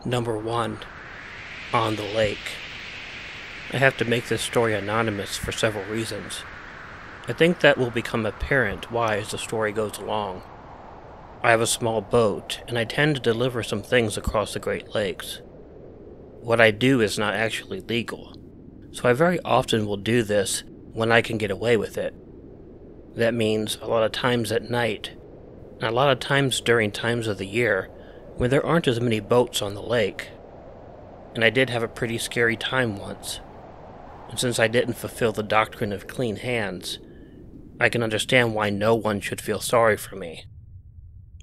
Number 1. On the lake. I have to make this story anonymous for several reasons. I think that will become apparent why as the story goes along. I have a small boat, and I tend to deliver some things across the Great Lakes. What I do is not actually legal, so I very often will do this when I can get away with it. That means a lot of times at night, and a lot of times during times of the year when there aren't as many boats on the lake. And I did have a pretty scary time once. And since I didn't fulfill the doctrine of clean hands, I can understand why no one should feel sorry for me.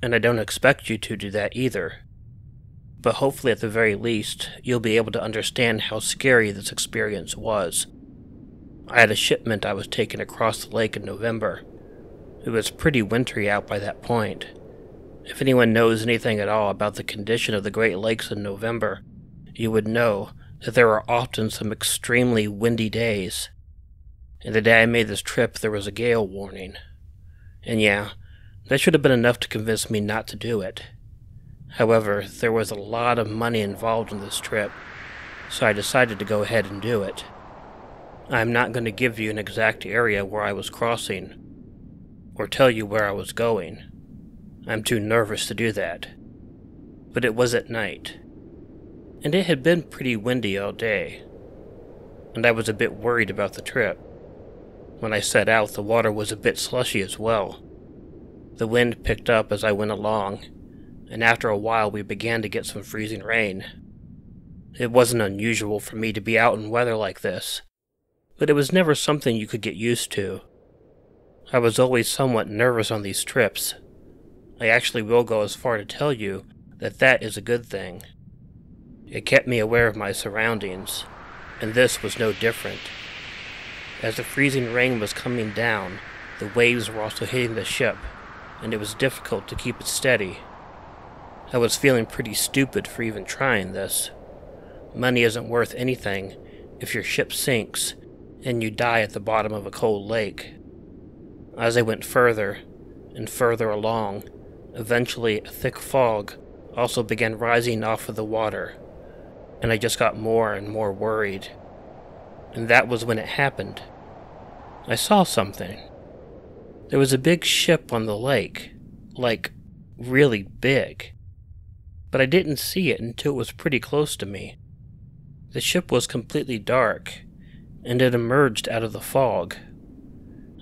And I don't expect you to do that either. But hopefully at the very least, you'll be able to understand how scary this experience was. I had a shipment I was taking across the lake in November. It was pretty wintry out by that point. If anyone knows anything at all about the condition of the Great Lakes in November, you would know that there are often some extremely windy days. And the day I made this trip, there was a gale warning. And yeah, that should have been enough to convince me not to do it. However, there was a lot of money involved in this trip, so I decided to go ahead and do it. I'm not going to give you an exact area where I was crossing, or tell you where I was going. I'm too nervous to do that. But it was at night, and it had been pretty windy all day, and I was a bit worried about the trip. When I set out, the water was a bit slushy as well. The wind picked up as I went along, and after a while we began to get some freezing rain. It wasn't unusual for me to be out in weather like this, but it was never something you could get used to. I was always somewhat nervous on these trips. I actually will go as far to tell you that that is a good thing. It kept me aware of my surroundings, and this was no different. As the freezing rain was coming down, the waves were also hitting the ship, and it was difficult to keep it steady. I was feeling pretty stupid for even trying this. Money isn't worth anything if your ship sinks and you die at the bottom of a cold lake. As I went further and further along, eventually a thick fog also began rising off of the water, and I just got more and more worried. And that was when it happened. I saw something. There was a big ship on the lake, like, really big. But I didn't see it until it was pretty close to me. The ship was completely dark, and it emerged out of the fog.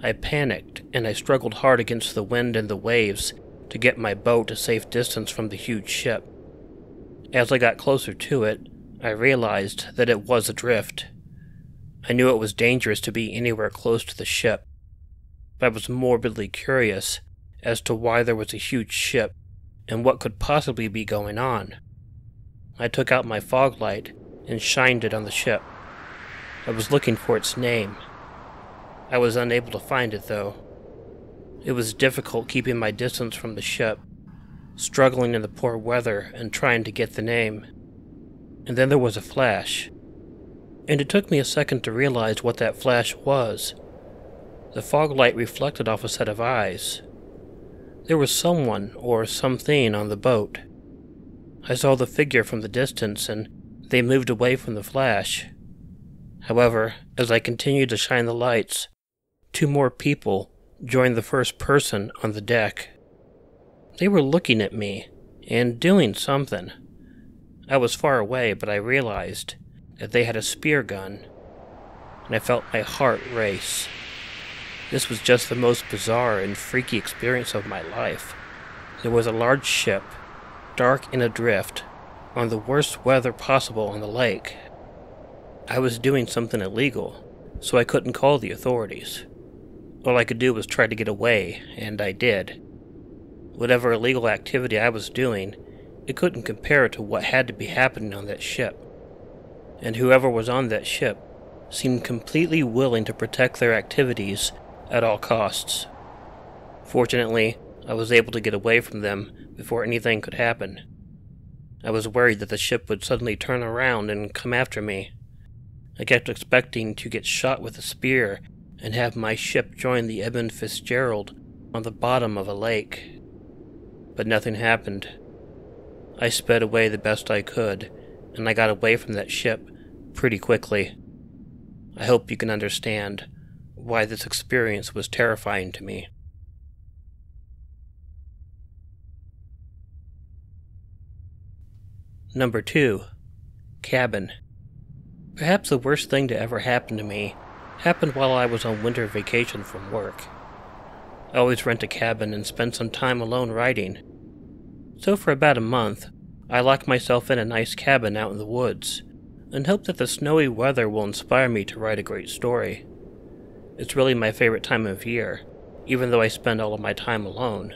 I panicked, and I struggled hard against the wind and the waves to get my boat a safe distance from the huge ship. As I got closer to it, I realized that it was adrift. I knew it was dangerous to be anywhere close to the ship, but I was morbidly curious as to why there was a huge ship and what could possibly be going on. I took out my fog light and shined it on the ship. I was looking for its name. I was unable to find it, though. It was difficult keeping my distance from the ship, struggling in the poor weather and trying to get the name. And then there was a flash, and it took me a second to realize what that flash was. The fog light reflected off a set of eyes. There was someone or something on the boat. I saw the figure from the distance, and they moved away from the flash. However, as I continued to shine the lights, 2 more people joined the first person on the deck. They were looking at me and doing something. I was far away, but I realized that they had a spear gun, and I felt my heart race. This was just the most bizarre and freaky experience of my life. There was a large ship, dark and adrift, on the worst weather possible on the lake. I was doing something illegal, so I couldn't call the authorities. All I could do was try to get away, and I did. Whatever illegal activity I was doing, it couldn't compare to what had to be happening on that ship. And whoever was on that ship seemed completely willing to protect their activities at all costs. Fortunately, I was able to get away from them before anything could happen. I was worried that the ship would suddenly turn around and come after me. I kept expecting to get shot with a spear and have my ship join the Edmund Fitzgerald on the bottom of a lake. But nothing happened. I sped away the best I could, and I got away from that ship pretty quickly. I hope you can understand why this experience was terrifying to me. Number 2. Cabin. Perhaps the worst thing to ever happen to me happened while I was on winter vacation from work. I always rent a cabin and spend some time alone writing. So for about a month, I lock myself in a nice cabin out in the woods, and hope that the snowy weather will inspire me to write a great story. It's really my favorite time of year, even though I spend all of my time alone.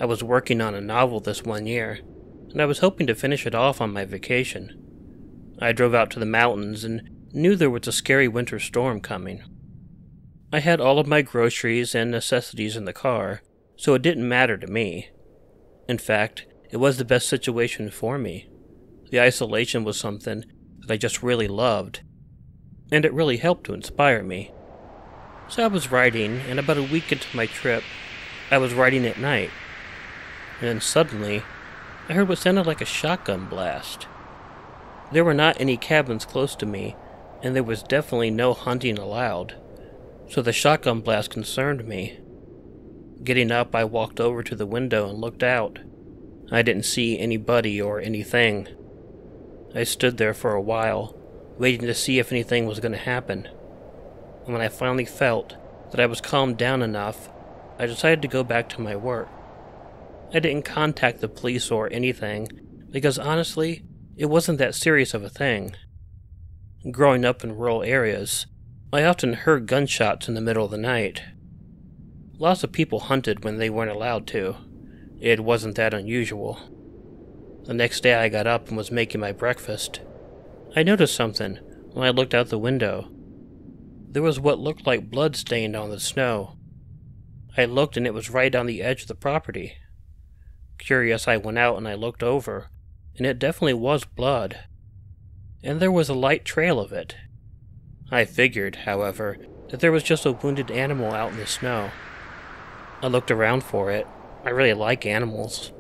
I was working on a novel this one year, and I was hoping to finish it off on my vacation. I drove out to the mountains and knew there was a scary winter storm coming. I had all of my groceries and necessities in the car, so it didn't matter to me. In fact, it was the best situation for me. The isolation was something that I just really loved, and it really helped to inspire me. So I was writing, and about a week into my trip, I was writing at night. And then suddenly, I heard what sounded like a shotgun blast. There were not any cabins close to me, and there was definitely no hunting allowed, so the shotgun blast concerned me. Getting up, I walked over to the window and looked out. I didn't see anybody or anything. I stood there for a while, waiting to see if anything was going to happen. And when I finally felt that I was calmed down enough, I decided to go back to my work. I didn't contact the police or anything, because honestly, it wasn't that serious of a thing. Growing up in rural areas, I often heard gunshots in the middle of the night. Lots of people hunted when they weren't allowed to. It wasn't that unusual. The next day I got up and was making my breakfast. I noticed something when I looked out the window. There was what looked like blood stained on the snow. I looked and it was right on the edge of the property. Curious, I went out and I looked over, and it definitely was blood. And there was a light trail of it. I figured, however, that there was just a wounded animal out in the snow. I looked around for it. I really like animals.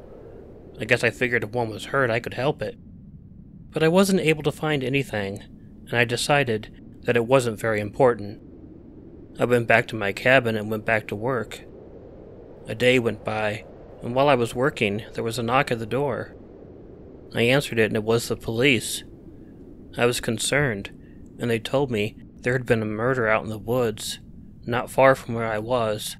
I guess I figured if one was hurt, I could help it. But I wasn't able to find anything, and I decided that it wasn't very important. I went back to my cabin and went back to work. A day went by, and while I was working, there was a knock at the door. I answered it, and it was the police. I was concerned, and they told me there had been a murder out in the woods, not far from where I was.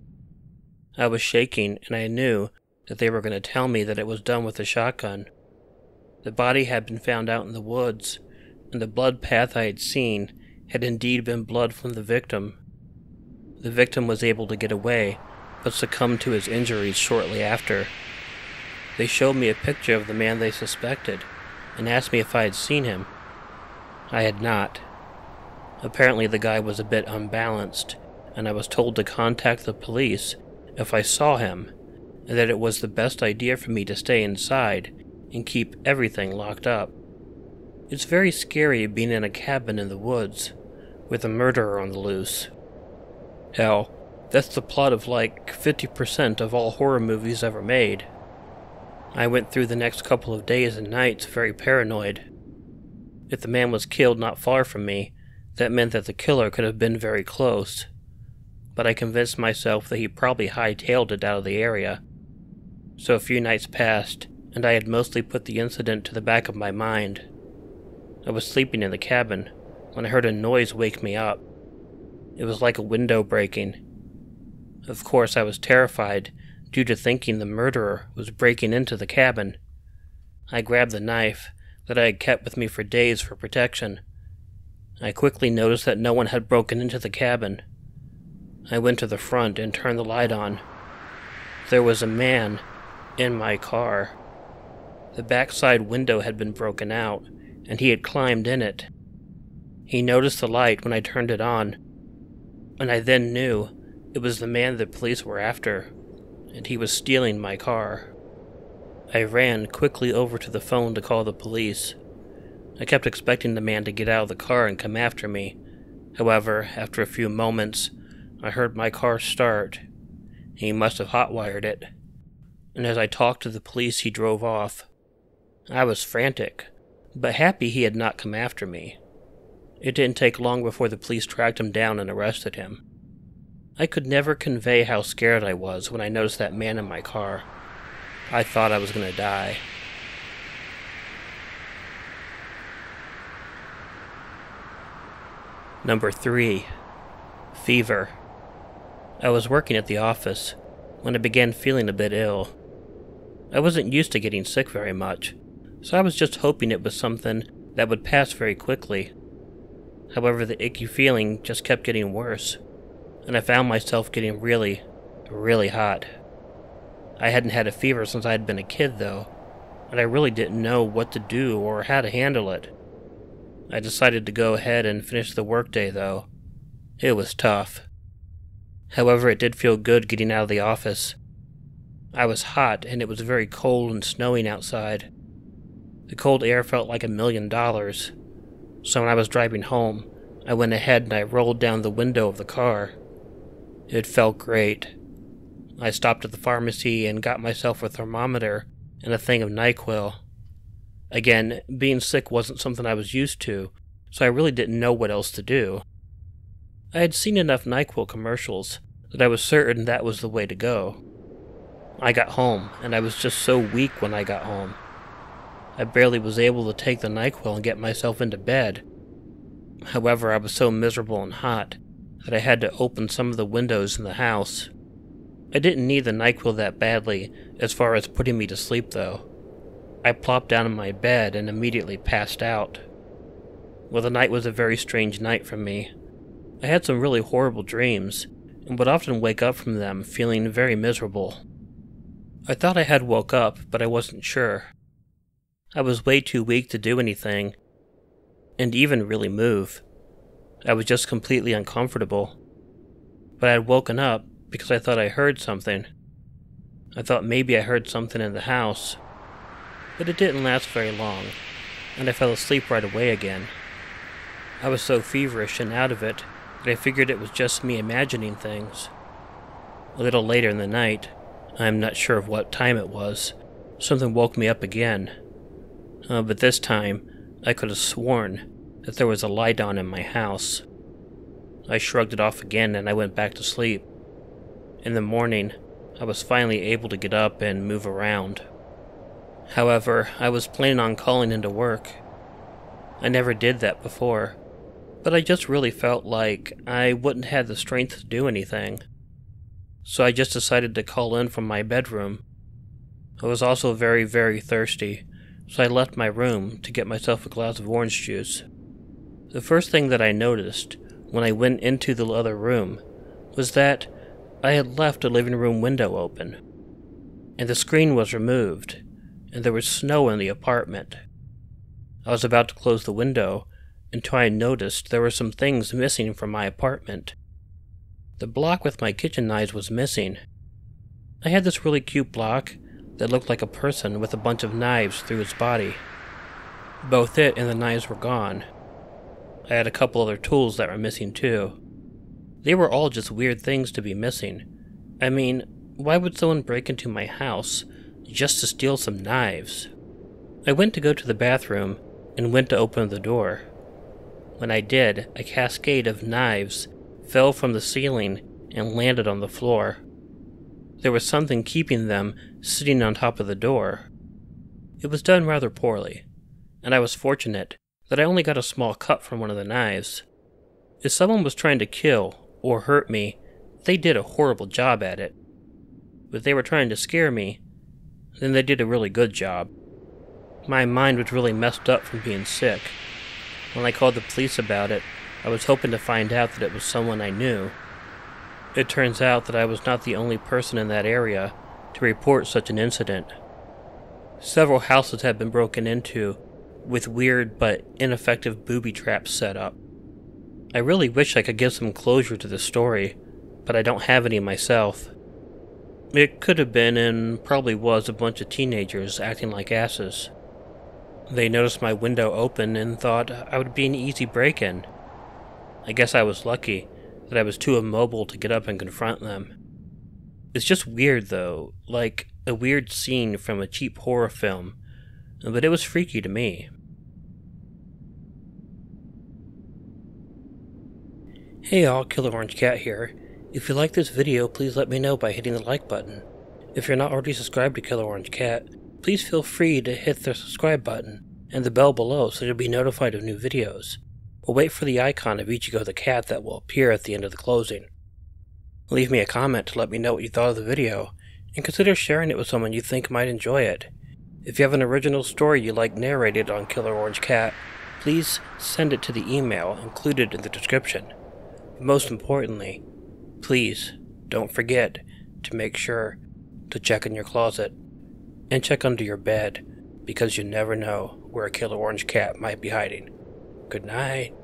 I was shaking, and I knew that they were going to tell me that it was done with a shotgun. The body had been found out in the woods, and the blood path I had seen had indeed been blood from the victim. The victim was able to get away, but succumbed to his injuries shortly after. They showed me a picture of the man they suspected, and asked me if I had seen him. I had not. Apparently the guy was a bit unbalanced, and I was told to contact the police if I saw him, and that it was the best idea for me to stay inside and keep everything locked up. It's very scary being in a cabin in the woods, with a murderer on the loose. Hell, that's the plot of like 50% of all horror movies ever made. I went through the next couple of days and nights very paranoid. If the man was killed not far from me, that meant that the killer could have been very close. But I convinced myself that he probably hightailed it out of the area. So a few nights passed, and I had mostly put the incident to the back of my mind. I was sleeping in the cabin when I heard a noise wake me up. It was like a window breaking. Of course, I was terrified due to thinking the murderer was breaking into the cabin. I grabbed the knife that I had kept with me for days for protection. I quickly noticed that no one had broken into the cabin. I went to the front and turned the light on. There was a man in my car. The backside window had been broken out, and he had climbed in it. He noticed the light when I turned it on, and I then knew it was the man the police were after, and he was stealing my car. I ran quickly over to the phone to call the police. I kept expecting the man to get out of the car and come after me. However, after a few moments, I heard my car start. He must have hotwired it. And as I talked to the police, he drove off. I was frantic, but happy he had not come after me. It didn't take long before the police tracked him down and arrested him. I could never convey how scared I was when I noticed that man in my car. I thought I was going to die. Number 3. Fever. I was working at the office when I began feeling a bit ill. I wasn't used to getting sick very much, so I was just hoping it was something that would pass very quickly. However, the icky feeling just kept getting worse, and I found myself getting really, really hot. I hadn't had a fever since I had been a kid, though, and I really didn't know what to do or how to handle it. I decided to go ahead and finish the workday, though. It was tough. However, it did feel good getting out of the office. I was hot, and it was very cold and snowing outside. The cold air felt like $1 million. So when I was driving home, I went ahead and I rolled down the window of the car. It felt great. I stopped at the pharmacy and got myself a thermometer and a thing of NyQuil. Again, being sick wasn't something I was used to, so I really didn't know what else to do. I had seen enough NyQuil commercials that I was certain that was the way to go. I got home, and I was just so weak when I got home. I barely was able to take the NyQuil and get myself into bed. However, I was so miserable and hot that I had to open some of the windows in the house. I didn't need the NyQuil that badly as far as putting me to sleep, though. I plopped down in my bed and immediately passed out. Well, the night was a very strange night for me. I had some really horrible dreams, and would often wake up from them feeling very miserable. I thought I had woke up, but I wasn't sure. I was way too weak to do anything, and even really move. I was just completely uncomfortable. But I had woken up because I thought I heard something. I thought maybe I heard something in the house. But it didn't last very long, and I fell asleep right away again. I was so feverish and out of it that I figured it was just me imagining things. A little later in the night, I'm not sure of what time it was, something woke me up again. But this time, I could have sworn that there was a light on in my house. I shrugged it off again and I went back to sleep. In the morning, I was finally able to get up and move around. However, I was planning on calling into work. I never did that before, but I just really felt like I wouldn't have the strength to do anything. So I just decided to call in from my bedroom. I was also very, very thirsty, so I left my room to get myself a glass of orange juice. The first thing that I noticed when I went into the other room was that I had left the living room window open, and the screen was removed, and there was snow in the apartment. I was about to close the window until I noticed there were some things missing from my apartment. The block with my kitchen knives was missing. I had this really cute block that looked like a person with a bunch of knives through its body. Both it and the knives were gone. I had a couple other tools that were missing too. They were all just weird things to be missing. I mean, why would someone break into my house just to steal some knives? I went to go to the bathroom and went to open the door. When I did, a cascade of knives fell from the ceiling and landed on the floor. There was something keeping them sitting on top of the door. It was done rather poorly, and I was fortunate that I only got a small cut from one of the knives. If someone was trying to kill or hurt me, they did a horrible job at it. But if they were trying to scare me, then they did a really good job. My mind was really messed up from being sick. When I called the police about it, I was hoping to find out that it was someone I knew. It turns out that I was not the only person in that area to report such an incident. Several houses had been broken into, with weird but ineffective booby traps set up. I really wish I could give some closure to this story, but I don't have any myself. It could have been, and probably was, a bunch of teenagers acting like asses. They noticed my window open and thought I would be an easy break-in. I guess I was lucky that I was too immobile to get up and confront them. It's just weird, though, like a weird scene from a cheap horror film. but it was freaky to me. Hey all, Killer Orange Cat here. If you like this video, please let me know by hitting the like button. If you're not already subscribed to Killer Orange Cat, please feel free to hit the subscribe button and the bell below so you'll be notified of new videos. Or wait for the icon of Ichigo the cat that will appear at the end of the closing. Leave me a comment to let me know what you thought of the video, and consider sharing it with someone you think might enjoy it. If you have an original story you like narrated on Killer Orange Cat, please send it to the email included in the description. But most importantly, please don't forget to make sure to check in your closet and check under your bed, because you never know where a Killer Orange Cat might be hiding. Good night.